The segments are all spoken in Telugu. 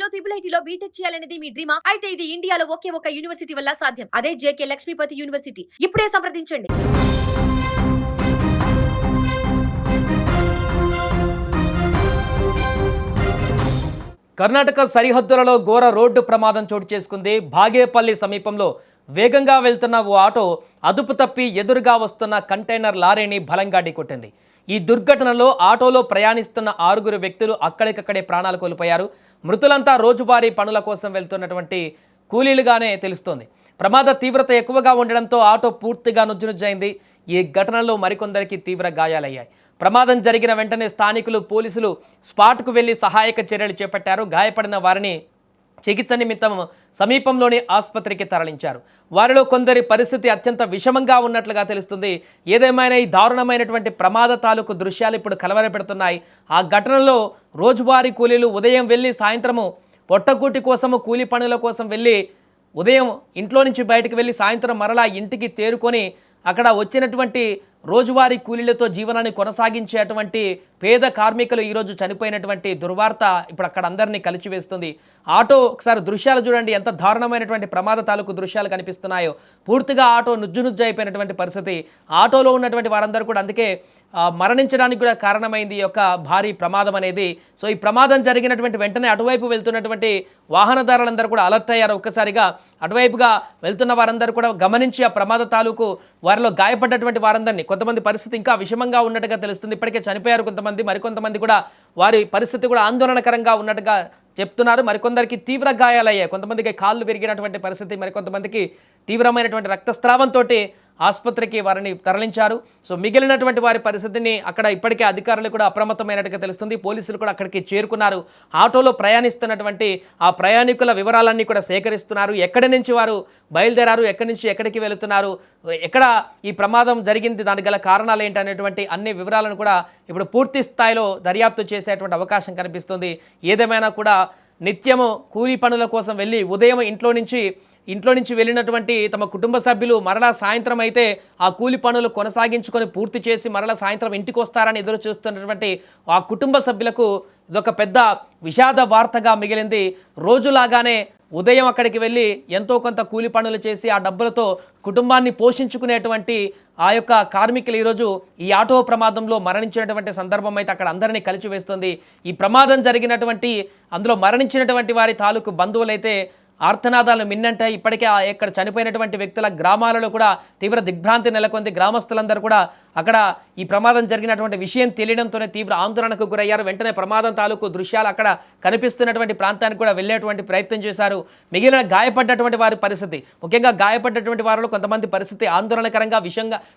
ఐఐటీలో ట్రిపుల్ ఐటీలో బీటెక్ చేయాలనేది మీ డ్రీమా? అయితే ఇది ఇండియాలో ఒకే ఒక యూనివర్సిటీ వల్ల సాధ్యం. అదే జేకే లక్ష్మీపతి యూనివర్సిటీ. ఇప్పుడే సంప్రదించండి. కర్ణాటక సరిహద్దులలో ఘోర రోడ్డు ప్రమాదం చోటు చేసుకుంది. బాగేపల్లి సమీపంలో వేగంగా వెళ్తున్న ఓ ఆటో అదుపు తప్పి ఎదురుగా వస్తున్న కంటైనర్ లారీని బలంగా ఢీకొట్టింది. ఈ దుర్ఘటనలో ఆటోలో ప్రయాణిస్తున్న 6 వ్యక్తులు అక్కడికక్కడే ప్రాణాలు కోల్పోయారు. మృతులంతా రోజువారీ పనుల కోసం వెళ్తున్నటువంటి కూలీలుగానే తెలుస్తోంది. ప్రమాద తీవ్రత ఎక్కువగా ఉండడంతో ఆటో పూర్తిగా నుజ్జునుజ్జైంది. ఈ ఘటనలో మరికొందరికి తీవ్ర గాయాలయ్యాయి. ప్రమాదం జరిగిన వెంటనే స్థానికులు, పోలీసులు స్పాట్కు వెళ్లి సహాయక చర్యలు చేపట్టారు. గాయపడిన వారిని చికిత్స నిమిత్తం సమీపంలోని ఆసుపత్రికి తరలించారు. వారిలో కొందరి పరిస్థితి అత్యంత విషమంగా ఉన్నట్లుగా తెలుస్తుంది. ఏదేమైనా ఈ దారుణమైనటువంటి ప్రమాద తాలూకు దృశ్యాలు ఇప్పుడు కలవరపెడుతున్నాయి. ఆ ఘటనలో రోజువారీ కూలీలు ఉదయం వెళ్ళి సాయంత్రము పొట్టకూటి కోసము కూలి పనుల కోసం వెళ్ళి ఉదయం ఇంట్లో నుంచి బయటకు వెళ్ళి సాయంత్రం మరలా ఇంటికి తేరుకొని అక్కడ వచ్చినటువంటి రోజువారీ కూలీలతో జీవనాన్ని కొనసాగించేటువంటి పేద కార్మికులు ఈరోజు చనిపోయినటువంటి దుర్వార్త ఇప్పుడు అక్కడ అందరినీ కలిచివేస్తుంది. ఆటో ఒకసారి దృశ్యాలు చూడండి, ఎంత దారుణమైనటువంటి ప్రమాద తాలూకు దృశ్యాలు కనిపిస్తున్నాయో. పూర్తిగా ఆటో నుజ్జు అయిపోయినటువంటి పరిస్థితి. ఆటోలో ఉన్నటువంటి వారందరూ కూడా అందుకే మరణించడానికి కూడా కారణమైంది ఈ యొక్క భారీ ప్రమాదం అనేది. సో ఈ ప్రమాదం జరిగినటువంటి వెంటనే అటువైపు వెళ్తున్నటువంటి వాహనదారులందరూ కూడా అలర్ట్ అయ్యారు. ఒక్కసారిగా అటువైపుగా వెళ్తున్న వారందరూ కూడా గమనించి ఆ ప్రమాద తాలూకు వారిలో గాయపడ్డటువంటి వారందరినీ, కొంతమంది పరిస్థితి ఇంకా విషమంగా ఉన్నట్టుగా తెలుస్తుంది. ఇప్పటికే చనిపోయారు కొంతమంది, మరికొంతమంది కూడా వారి పరిస్థితి కూడా ఆందోళనకరంగా ఉన్నట్టుగా చెప్తున్నారు. మరికొందరికి తీవ్ర గాయాలయ్యాయి. కొంతమందికి కాళ్ళు విరిగినటువంటి పరిస్థితి, మరికొంతమందికి తీవ్రమైనటువంటి రక్తస్రావంతో ఆసుపత్రికి వారిని తరలించారు. సో మిగిలినటువంటి వారి పరిస్థితిని అక్కడ ఇప్పటికే అధికారులు కూడా అప్రమత్తమైనట్టుగా తెలుస్తుంది. పోలీసులు కూడా అక్కడికి చేరుకున్నారు. ఆటోలో ప్రయాణిస్తున్నటువంటి ఆ ప్రయాణికుల వివరాలన్నీ కూడా సేకరిస్తున్నారు. ఎక్కడి నుంచి వారు బయలుదేరారు, ఎక్కడి నుంచి ఎక్కడికి వెళుతున్నారు, ఎక్కడ ఈ ప్రమాదం జరిగింది, దానికి గల కారణాలు ఏంటి అనేటువంటి అన్ని వివరాలను కూడా ఇప్పుడు పూర్తి స్థాయిలో దర్యాప్తు చేసేటువంటి అవకాశం కనిపిస్తుంది. ఏదేమైనా కూడా నిత్యము కూలీ పనుల కోసం వెళ్ళి ఉదయం ఇంట్లో నుంచి వెళ్ళినటువంటి తమ కుటుంబ సభ్యులు మరలా సాయంత్రం అయితే ఆ కూలి పనులు కొనసాగించుకొని పూర్తి చేసి మరలా సాయంత్రం ఇంటికి వస్తారని ఎదురు చూస్తున్నటువంటి ఆ కుటుంబ సభ్యులకు ఇదొక పెద్ద విషాద వార్తగా మిగిలింది. రోజులాగానే ఉదయం అక్కడికి వెళ్ళి ఎంతో కొంత కూలి పనులు చేసి ఆ డబ్బులతో కుటుంబాన్ని పోషించుకునేటువంటి ఆ యొక్క కార్మికులు ఈరోజు ఈ ఆటో ప్రమాదంలో మరణించినటువంటి సందర్భం అయితే అక్కడ అందరినీ కలిచివేస్తుంది. ఈ ప్రమాదం జరిగినటువంటి అందులో మరణించినటువంటి వారి తాలూకు బంధువులైతే ఆర్తనాదాలు మిన్నంటాయి. ఇప్పటికే ఇక్కడ చనిపోయినటువంటి వ్యక్తుల గ్రామాలలో కూడా తీవ్ర దిగ్భ్రాంతి నెలకొంది. గ్రామస్తులందరూ కూడా అక్కడ ఈ ప్రమాదం జరిగినటువంటి విషయం తెలియడంతోనే తీవ్ర ఆందోళనకు గురయ్యారు. వెంటనే ప్రమాదం తాలూకు దృశ్యాలు అక్కడ కనిపిస్తున్నటువంటి ప్రాంతానికి కూడా వెళ్ళేటువంటి ప్రయత్నం చేశారు. మిగిలిన గాయపడ్డటువంటి వారి పరిస్థితి, ముఖ్యంగా గాయపడ్డటువంటి వారిలో కొంతమంది పరిస్థితి ఆందోళనకరంగా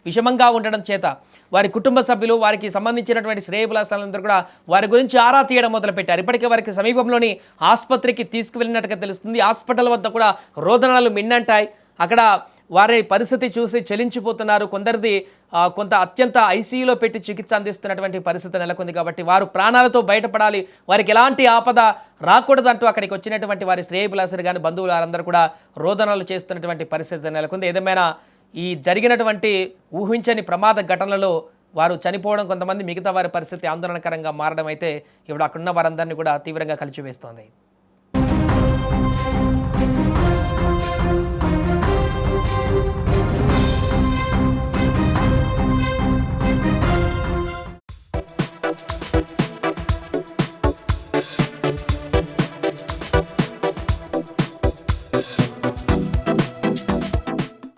విషమంగా ఉండడం చేత వారి కుటుంబ సభ్యులు, వారికి సంబంధించినటువంటి శ్రేయభిలాషాలందరూ కూడా వారి గురించి ఆరా తీయడం మొదలుపెట్టారు. ఇప్పటికే వారికి సమీపంలోని ఆసుపత్రికి తీసుకువెళ్ళినట్టుగా తెలుస్తుంది. హాస్పిటల్ వద్ద కూడా రోదనలు మిన్నంటాయి. అక్కడ వారి పరిస్థితి చూసి చలించిపోతున్నారు. కొందరిది కొంత అత్యంత ఐసీయూలో పెట్టి చికిత్స అందిస్తున్నటువంటి పరిస్థితి నెలకొంది. కాబట్టి వారు ప్రాణాలతో బయటపడాలి, వారికి ఎలాంటి ఆపద రాకూడదంటూ అక్కడికి వచ్చినటువంటి వారి శ్రేయభిలాషులు కానీ బంధువులు వారందరూ కూడా రోదనలు చేస్తున్నటువంటి పరిస్థితి నెలకొంది. ఏదేమైనా ఈ జరిగినటువంటి ఊహించని ప్రమాద ఘటనలో వారు చనిపోవడం, కొంతమంది మిగతా వారి పరిస్థితి ఆందోళనకరంగా మారడం అయితే ఇప్పుడు అక్కడున్న వారందరినీ కూడా తీవ్రంగా కలిచివేస్తోంది.